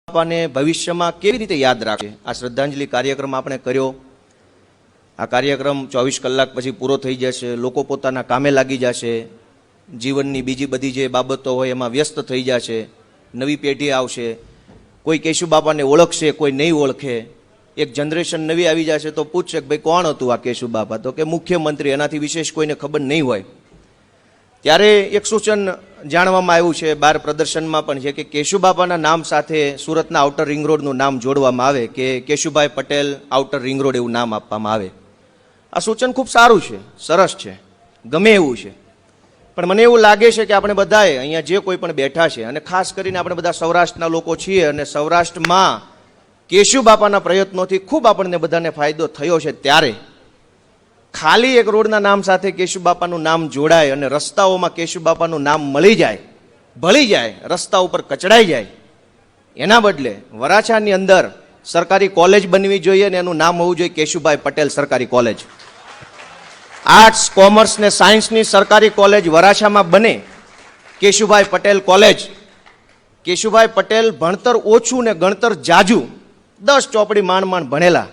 બાપાને ભવિષ્યમાં કેવી રીતે યાદ રાખે આ શ્રદ્ધાંજલિ કાર્યક્રમ આપણે કર્યો। આ કાર્યક્રમ 24 કલાક પછી પૂરો થઈ જશે, લોકો પોતાના કામે લાગી જશે, જીવનની બીજી બધી જે બાબતો હોય એમાં વ્યસ્ત થઈ જશે, નવી પેઢી આવશે, કોઈ કેશુ બાપાને ઓળખશે, કોઈ નહીં ઓળખે, એક જનરેશન નવી આવી જશે તો પૂછશે કે ભાઈ કોણ હતું આ કેશુ બાપા, તો કે મુખ્યમંત્રી, એનાથી વિશેષ કોઈને ખબર નહીં હોય। ત્યારે એક સૂચન જાણવામાં આવ્યું છે, બાર પ્રદર્શનમાં પણ છે કે કેશુ બાપાના નામ સાથે સુરતના આઉટર રિંગ રોડનું નામ જોડવામાં આવે, કે Keshubhai Patel outer ring road એવું નામ આપવામાં આવે। આ સૂચન ખૂબ સારું છે, સરસ છે, ગમે એવું છે, પણ મને એવું લાગે છે કે આપણે બધાએ અહીંયા જે કોઈ પણ બેઠા છે, અને ખાસ કરીને આપણે બધા સૌરાષ્ટ્રના લોકો છીએ, અને સૌરાષ્ટ્રમાં કેશુ બાપાના પ્રયત્નોથી ખૂબ આપણને બધાને ફાયદો થયો છે, ત્યારે ખાલી એક રોડના નામ સાથે કેશુ બાપાનું નામ જોડાય અને રસ્તાઓમાં કેશુ બાપાનું નામ મળી જાય, ભળી જાય, રસ્તા ઉપર કચડાઈ જાય, એના બદલે વરાછાની અંદર સરકારી કોલેજ બનવી જોઈએ અને એનું નામ હોવું જોઈએ કેશુભાઈ પટેલ સરકારી કોલેજ। આર્ટ્સ, કોમર્સ ને સાયન્સની સરકારી કોલેજ વરાછામાં બને, કેશુભાઈ પટેલ કોલેજ। કેશુભાઈ પટેલ ભણતર ઓછું ને ગણતર જાજુ, 10 ચોપડી માંડ માંડ ભણેલા,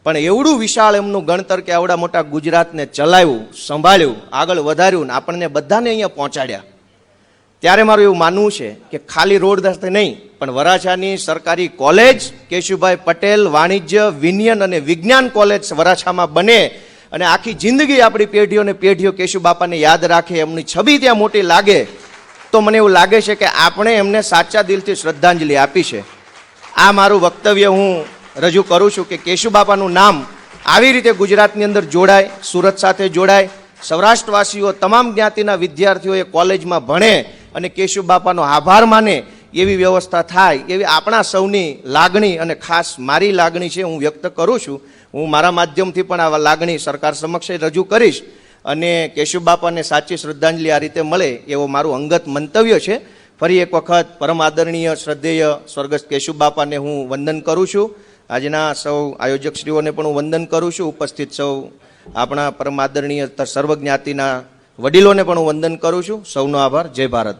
પણ એવડું વિશાળ એમનું ગણતર કે આવડા મોટા ગુજરાતને ચલાવ્યું, સંભાળ્યું, આગળ વધાર્યું, આપણને બધાને અહીંયા પહોંચાડ્યા। ત્યારે મારું એવું માનવું છે કે ખાલી રોડ રસ્તે નહીં, પણ વરાછાની સરકારી કોલેજ કેશુભાઈ પટેલ વાણિજ્ય, વિનયન અને વિજ્ઞાન કોલેજ વરાછામાં બને, અને આખી જિંદગી આપણી પેઢીઓને પેઢીઓ કેશુ બાપાને યાદ રાખે, એમની છબી ત્યાં મોટી લાગે, તો મને એવું લાગે છે કે આપણે એમને સાચા દિલથી શ્રદ્ધાંજલિ આપી છે। આ મારું વક્તવ્ય હું રજૂ કરું છું કે કેશુ બાપાનું નામ આવી રીતે ગુજરાતની અંદર જોડાય, સુરત સાથે જોડાય, સૌરાષ્ટ્રવાસીઓ તમામ જ્ઞાતિના વિદ્યાર્થીઓ એ કોલેજમાં ભણે અને કેશુ બાપાનો આભાર માને, એવી વ્યવસ્થા થાય, એવી આપણા સૌની લાગણી અને ખાસ મારી લાગણી છે, હું વ્યક્ત કરું છું। હું મારા માધ્યમથી પણ આ લાગણી સરકાર સમક્ષ રજૂ કરીશ, અને કેશુ બાપાને સાચી શ્રદ્ધાંજલિ આ રીતે મળે એવો મારું અંગત મંતવ્ય છે। ફરી એક વખત પરમ આદરણીય શ્રદ્ધેય સ્વર્ગસ્થ કેશુ બાપાને હું વંદન કરું છું। આજના સૌ આયોજકશ્રીઓને પણ હું વંદન કરું છું, ઉપસ્થિત સૌ આપણા પરમ આદરણીય સર્વ જ્ઞાતિના વડીલોને પણ હું વંદન કરું છું। સૌનો આભાર। જય ભારત।